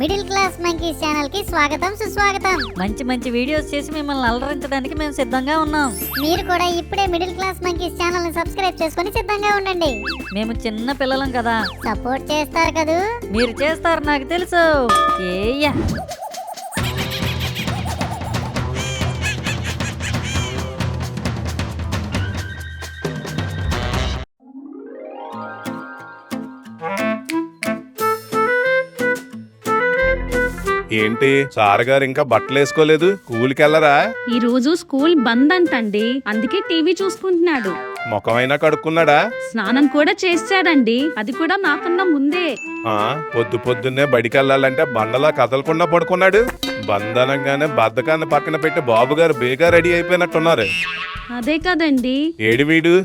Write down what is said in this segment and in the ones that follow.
Middle class monkeys channel కి స్వాగతం సుస్వాగతం. మంచి మంచి వీడియోస్ చేసి మిమ్మల్ని అలరించడానికి మేము సిద్ధంగా ఉన్నాం. మీరు కూడా ఇప్పుడే మిడిల్ క్లాస్ మంకీస్ ఛానల్ ని సబ్స్క్రైబ్ చేసుకొని సిద్ధంగా ఉండండి. మేము చిన్న పిల్లలం కదా, సపోర్ట్ చేస్తారు కదూ. మీరు చేస్తారు నాకు తెలుసు. ఏయ్యా ఏంటి సార్ గారు ఇంకా బట్టలు వేసుకోలేదు? స్కూల్కి వెళ్ళరా? ఈ రోజు స్కూల్ బంద్ అంటండి, అందుకే టీవీ చూసుకుంటున్నాడు. ముఖమైనా కడుక్కున్నాడా? స్నానం కూడా చేశాడండి, అది కూడా నాకన్నా ముందే. పొద్దు పొద్దున్నే బడికి వెళ్ళాలంటే బండలా కదలకుండా పడుకున్నాడు. బంధనంగానే బద్దకాన్ని పక్కన పెట్టి బాబు గారు బేగా రెడీ అయిపోయినట్టున్నారు. అదే కదండి. ఏడి వీడు?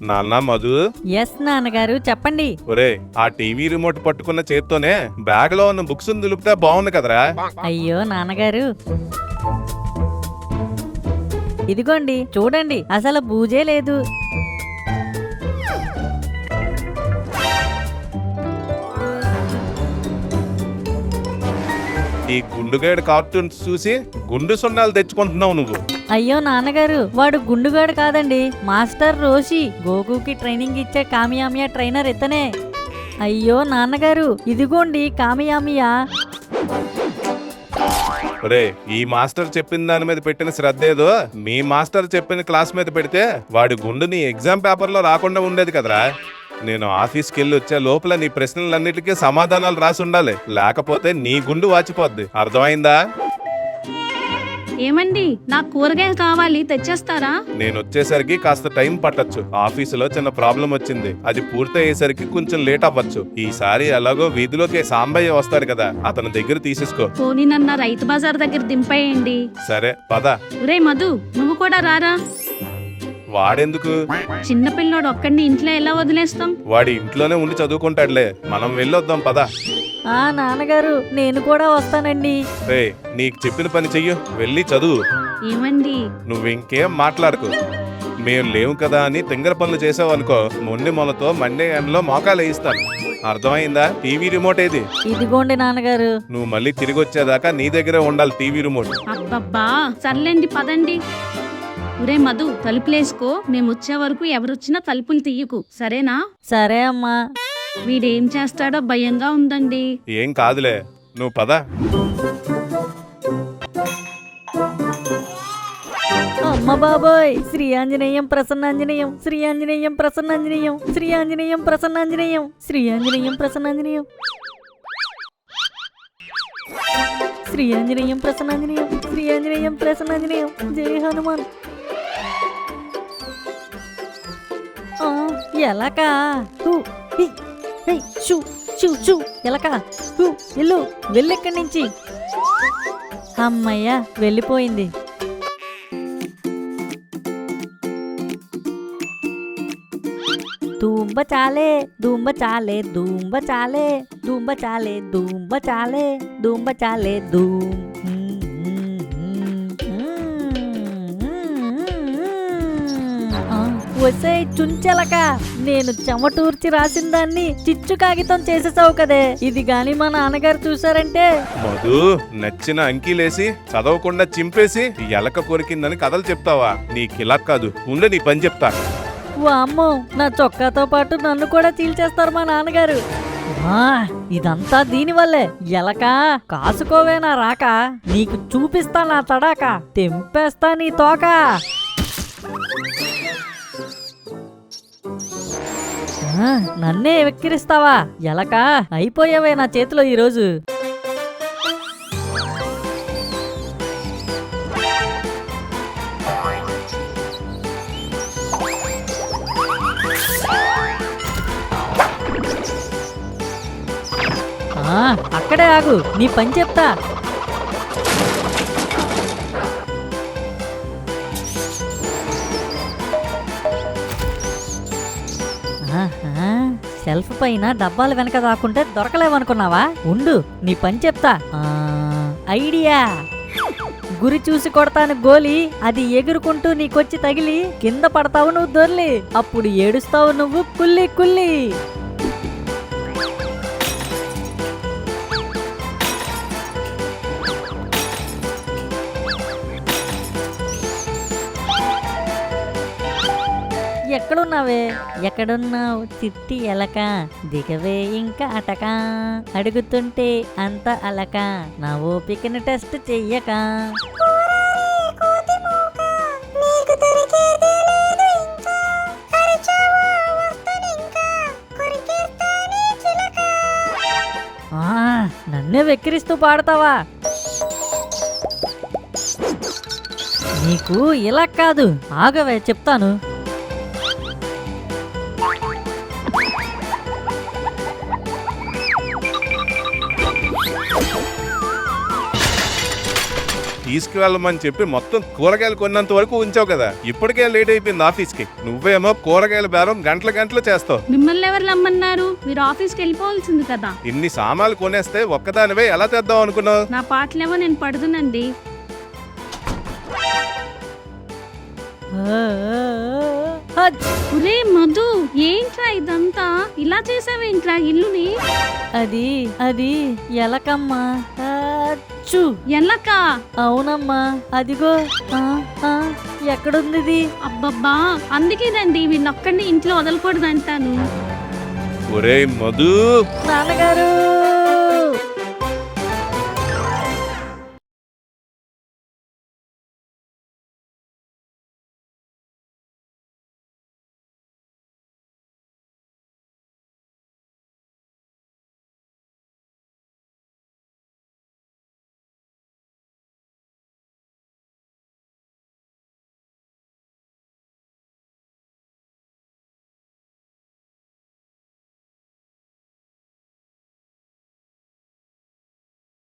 నాన్న మధు. ఎస్ నాన్నగారు చెప్పండి. ఒరే, ఆ టీవీ రిమోట్ పట్టుకున్న చేత్తోనే బ్యాగ్ లో ఉన్న బుక్స్ దులిపితే బాగుంది కదరా. అయ్యో నాన్నగారు, ఇదిగోండి చూడండి, అసలు బూజే లేదు. ఈ గుండుగాడు కార్టూన్స్ చూసి గుండు సున్నాలు తెచ్చుకుంటున్నావు నువ్వు. అయ్యో నాన్నగారు, వాడు గుండుగాడు కాదండి, మాస్టర్ రోషి. గోకుకి ట్రైనింగ్ ఇచ్చే కామియామియా ట్రైనర్ ఇతనే. అయ్యో నాన్నగారు, ఇదిగోండి కామియామియా. ఒరే, ఈ మాస్టర్ చెప్పిన దాని మీద పెట్టిన శ్రద్ధ ఏదో మీ మాస్టర్ చెప్పిన క్లాస్ మీద పెడితే వాడి గుండు నీ ఎగ్జామ్ పేపర్ లో రాకుండా ఉండేది కదరా. నేను ఆఫీస్కి వెళ్ళి వచ్చే లోపల నీ ప్రశ్నలన్నిటికీ సమాధానాలు రాసి ఉండాలి, లేకపోతే నీ గుండు వాచిపోద్ది. అర్థమైందా? ఏమండి, నాకు కూరగాయలు కావాలి, తెచ్చేస్తారా? నేను వచ్చేసరికి కాస్త టైం పట్టొచ్చు. ఆఫీసులో చిన్న ప్రాబ్లం వచ్చింది, అది పూర్తయ్యేసరికి కొంచెం లేట్ అవ్వచ్చు. ఈసారి ఎలాగో వీధిలోకి సాంబయ్య వస్తాడు కదా, అతని దగ్గర తీసేసుకో. పోనీ నన్న రైతు బజార్ దగ్గర దింపేయండి. సరే పద. ఒరే మధు, నువ్వు కూడా రారా. వాడెందుకు? చిన్నపిల్లోడు ఒక్కడిని ఇంట్లో ఎలా వదిలేస్తాం? వాడి ఇంట్లోనే ఉండి చదువుకుంటాడులే, మనం వెళ్ళొద్దాం పద. నాన్నగారు నేను కూడా వస్తానండి. రే, నీకు చెప్పిన పని చెయ్యు, వెళ్ళి చదువు. ఏమండి, నువ్వింకేం మాట్లాడుకు. మేం లేవు కదా అని తింగర పనులు చేసావు అనుకో, మొండి మొలతో మండే ఎండలో మోకాలు వేయిస్తాను. అర్థమైందా? టీవీ రిమోట్ ఏది? ఇదిగోండి నాన్నగారు. నువ్వు మళ్ళీ తిరిగి వచ్చేదాకా నీ దగ్గరే ఉండాలి టీవీ రిమోట్. అబ్బబ్బా, సర్లేండి పదండి. ఒరే మధు, తలుపులేసుకో. మేము వచ్చే వరకు ఎవరొచ్చినా తలుపులు తీయకు, సరేనా? సరే అమ్మా. వీడేం చేస్తాడో భయంగా ఉందండి. ఏం కాదులే, నువ్వు పద. అమ్మ బాబోయ్, శ్రీ ఆంజనేయం ప్రసన్నాంజనేయం, శ్రీ ఆంజనేయం ప్రసన్నాంజనేయం, శ్రీ ఆంజనేయం ప్రసన్నాంజనేయం, శ్రీ ఆంజనేయం ప్రసన్నాంజనేయం, శ్రీ ఆంజనేయం ప్రసన్నాంజనేయం, శ్రీ ఆంజనేయం ప్రసన్నాంజనేయం. జై హనుమాన్. ఎలక ఎలక ఇల్లు వెళ్ళెక్కడి నుంచి. అమ్మయ్య వెళ్ళిపోయింది. ధూంబ చాలే ధూంబ చాలే ధూంబ చాలే ధూంబ చాలే ధూంబ చాలే ధూంబ చాలే ధూమ్. వసే చుంచెలక, నేను చెమటూర్చి రాసిన దాన్ని చిచ్చు కాగితం చేసేసావు కదే. ఇది గాని మా నాన్నగారు చూసారంటే. మధు, నచ్చిన అంకీలేసి చదవకుండా చింపేసి ఎలక కొరికిందని కథలు చెప్తావా? నీకిలా కాదు, ఉండే నీ పని చెప్తా. వామ్మో, నా చొక్కాతో పాటు నన్ను కూడా చీల్చేస్తారు మా నాన్నగారు. ఇదంతా దీనివల్లే. ఎలక కాసుకోవే నా రాక, నీకు చూపిస్తా నా తడాక, తెంపేస్తా నీ తోక. నన్నే వెక్కిరిస్తావా ఎలక? అయిపోయావే నా చేతిలో ఈరోజు. అక్కడే ఆగు, నీ పని చెప్తా. షెల్ఫ్ పైన డబ్బాలు వెనక దాక్కుంటే దొరకలేవనుకున్నావా? ఉండు, నీ పని చెప్తా. ఐడియా. గురి చూసి కొడతాను గోలి, అది ఎగురుకుంటూ నీకొచ్చి తగిలి కింద పడతావు నువ్వు దొర్లి, అప్పుడు ఏడుస్తావు నువ్వు కుల్లి కుల్లి. ఎక్కడున్నావే? ఎక్కడున్నావు చిట్టి ఎలక? దిగవే ఇంకా అటక, అడుగుతుంటే అంత అలక, నా ఓపికను టెస్ట్ చెయ్యక. నన్నే వెక్కిరిస్తూ పాడతావా? నీకు ఇలా కాదు, ఆగవే చెప్తాను. తీసుకువెళ్ళమని చెప్పి మొత్తం కూరగాయలు కొన్నంత వరకు ఉంచావు కదా, ఇప్పటికే లేట్ అయిపోయింది ఆఫీస్కి. నువ్వేమో కూరగాయల బేరం గంటలు చేస్తావు. మిమ్మల్ని ఎవరు రమ్మన్నారు? మీరు ఆఫీస్కి వెళ్ళిపోవాల్సింది కదా. ఇన్ని సామాన్లు కొనేస్తే ఒక్కదానివే ఎలా తెద్దాం అనుకున్నావు? నా పాటలేమో నేను పడుతునండి. ఒరే మధు, ఏంట్రా ఇదంతా? ఇలా చేసావేంట్రా ఇల్లుని? అది అది ఎలకమ్మా. అచ్చు. ఎల్లక? అవునమ్మా, అదిగో. ఎక్కడుంది ఇది? అబ్బబ్బా, అందుకేనండి వీళ్ళొక్కడిని ఇంట్లో వదలకూడదు అంటాను. ఒరేయ్ మధు, నాన్నగారు.